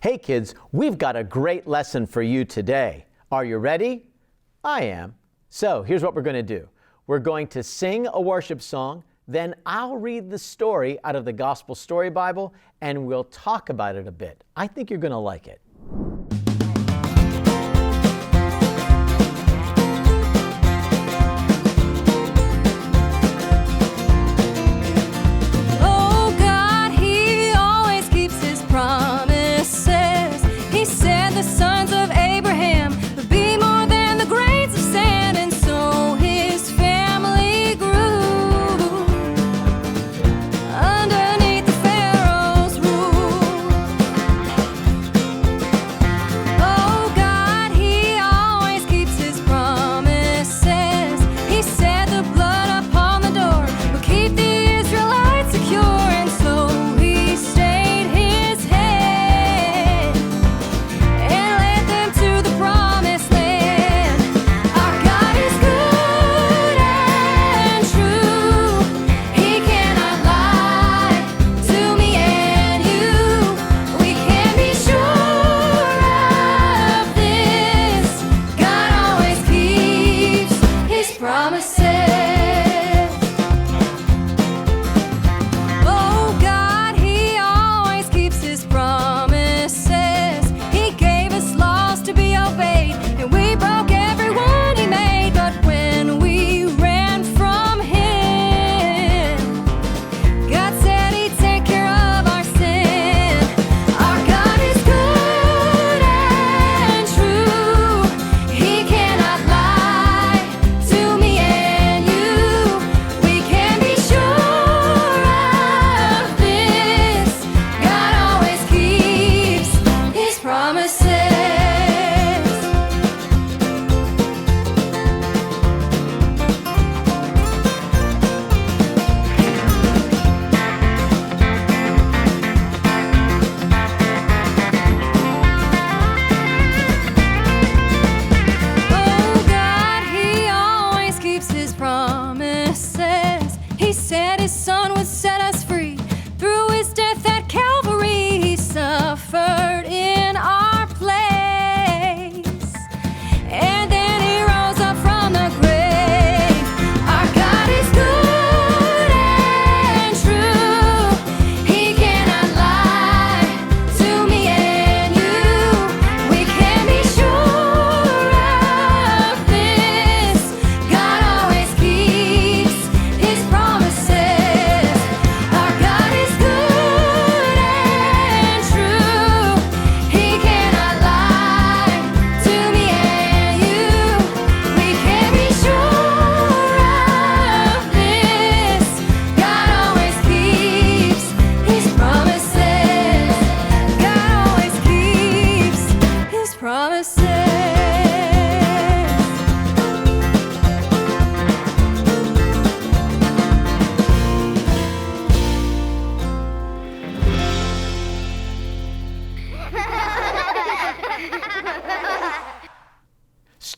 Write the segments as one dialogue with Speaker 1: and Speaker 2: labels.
Speaker 1: Hey kids, we've got a great lesson for you today. Are you ready? I am. So here's what we're going to do. We're going to sing a worship song, then I'll read the story out of the Gospel Story Bible, and we'll talk about it a bit. I think you're going to like it.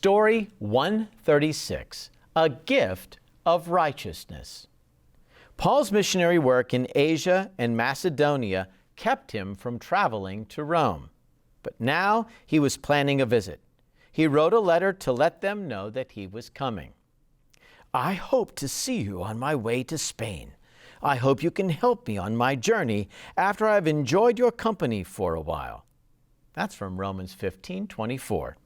Speaker 1: Story 136, A Gift of Righteousness. Paul's missionary work in Asia and Macedonia kept him from traveling to Rome. But now he was planning a visit. He wrote a letter to let them know that he was coming. I hope to see you on my way to Spain. I hope you can help me on my journey after I've enjoyed your company for a while. That's from Romans 15:24.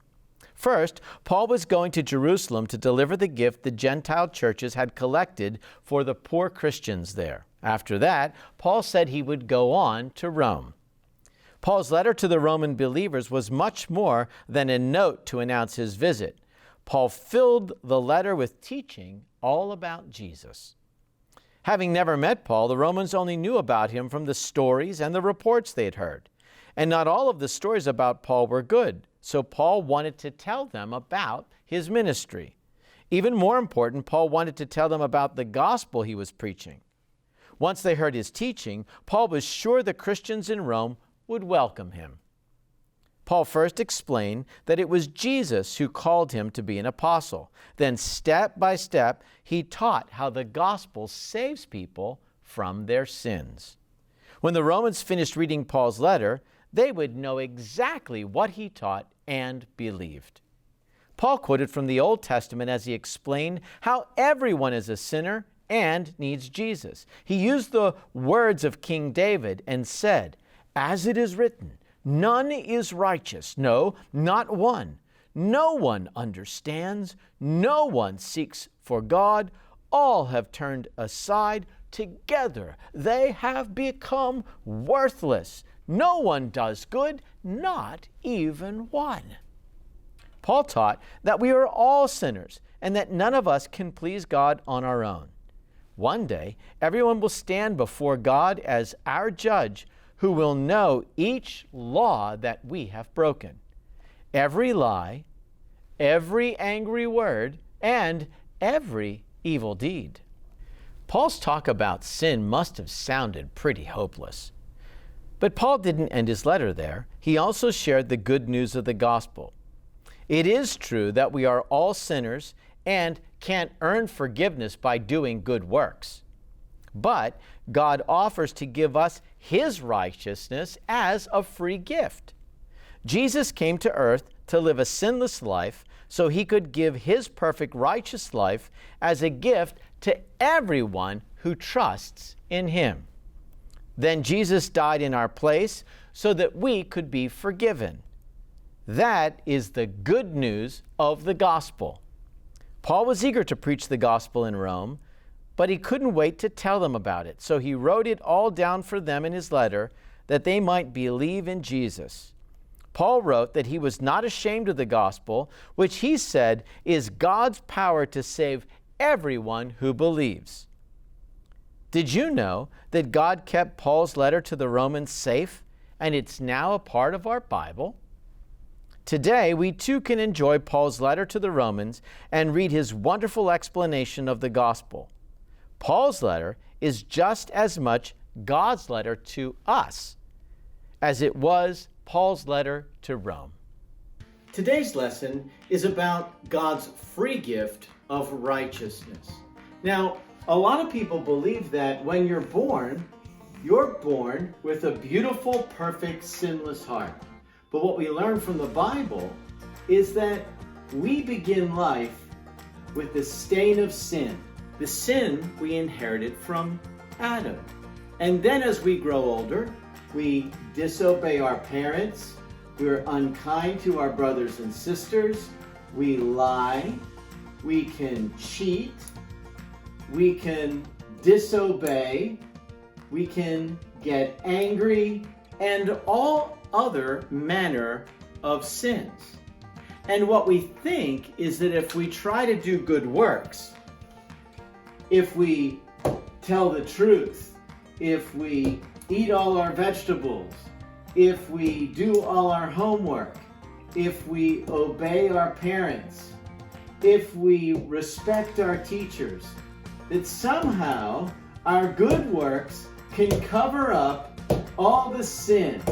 Speaker 1: First, Paul was going to Jerusalem to deliver the gift the Gentile churches had collected for the poor Christians there. After that, Paul said he would go on to Rome. Paul's letter to the Roman believers was much more than a note to announce his visit. Paul filled the letter with teaching all about Jesus. Having never met Paul, the Romans only knew about him from the stories and the reports they had heard. And not all of the stories about Paul were good, so Paul wanted to tell them about his ministry. Even more important, Paul wanted to tell them about the gospel he was preaching. Once they heard his teaching, Paul was sure the Christians in Rome would welcome him. Paul first explained that it was Jesus who called him to be an apostle. Then, step by step, he taught how the gospel saves people from their sins. When the Romans finished reading Paul's letter, they would know exactly what he taught and believed. Paul quoted from the Old Testament as he explained how everyone is a sinner and needs Jesus. He used the words of King David and said, "As it is written, none is righteous, no, not one. No one understands, no one seeks for God. All have turned aside. Together they have become worthless. No one does good, not even one." Paul taught that we are all sinners and that none of us can please God on our own. One day, everyone will stand before God as our judge, who will know each law that we have broken, every lie, every angry word, and every evil deed. Paul's talk about sin must have sounded pretty hopeless. But Paul didn't end his letter there. He also shared the good news of the gospel. It is true that we are all sinners and can't earn forgiveness by doing good works. But God offers to give us His righteousness as a free gift. Jesus came to earth to live a sinless life so He could give His perfect righteous life as a gift to everyone who trusts in Him. Then Jesus died in our place so that we could be forgiven. That is the good news of the gospel. Paul was eager to preach the gospel in Rome, but he couldn't wait to tell them about it. So he wrote it all down for them in his letter that they might believe in Jesus. Paul wrote that he was not ashamed of the gospel, which he said is God's power to save everyone who believes. Did you know that God kept Paul's letter to the Romans safe, and it's now a part of our Bible? Today, we too can enjoy Paul's letter to the Romans and read his wonderful explanation of the gospel. Paul's letter is just as much God's letter to us as it was Paul's letter to Rome. Today's lesson is about God's free gift of righteousness. Now, a lot of people believe that when you're born with a beautiful, perfect, sinless heart. But what we learn from the Bible is that we begin life with the stain of sin. The sin we inherited from Adam. And then as we grow older, we disobey our parents, we're unkind to our brothers and sisters, we lie, we can cheat, we can disobey, we can get angry, and all other manner of sins. And what we think is that if we try to do good works, if we tell the truth, if we eat all our vegetables, if we do all our homework, if we obey our parents, if we respect our teachers, that somehow our good works can cover up all the sin.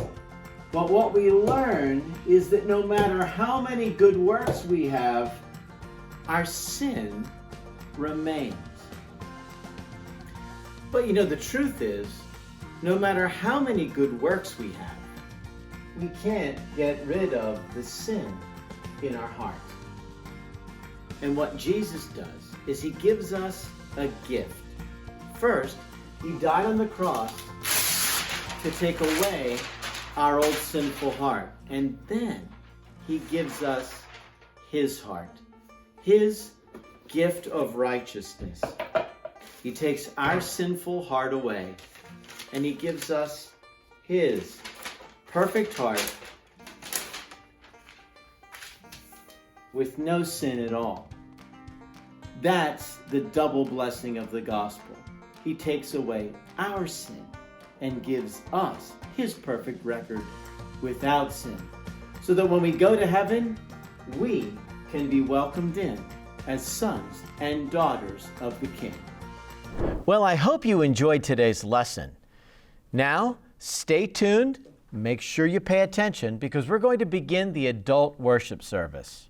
Speaker 1: But what we learn is that no matter how many good works we have, our sin remains. But the truth is, no matter how many good works we have, we can't get rid of the sin in our heart. And what Jesus does is He gives us a gift. First, He died on the cross to take away our old sinful heart. And then He gives us His heart, His gift of righteousness. He takes our sinful heart away, and He gives us His perfect heart with no sin at all. That's the double blessing of the gospel. He takes away our sin and gives us His perfect record without sin, so that when we go to heaven, we can be welcomed in as sons and daughters of the King. Well, I hope you enjoyed today's lesson. Now, stay tuned. Make sure you pay attention because we're going to begin the adult worship service.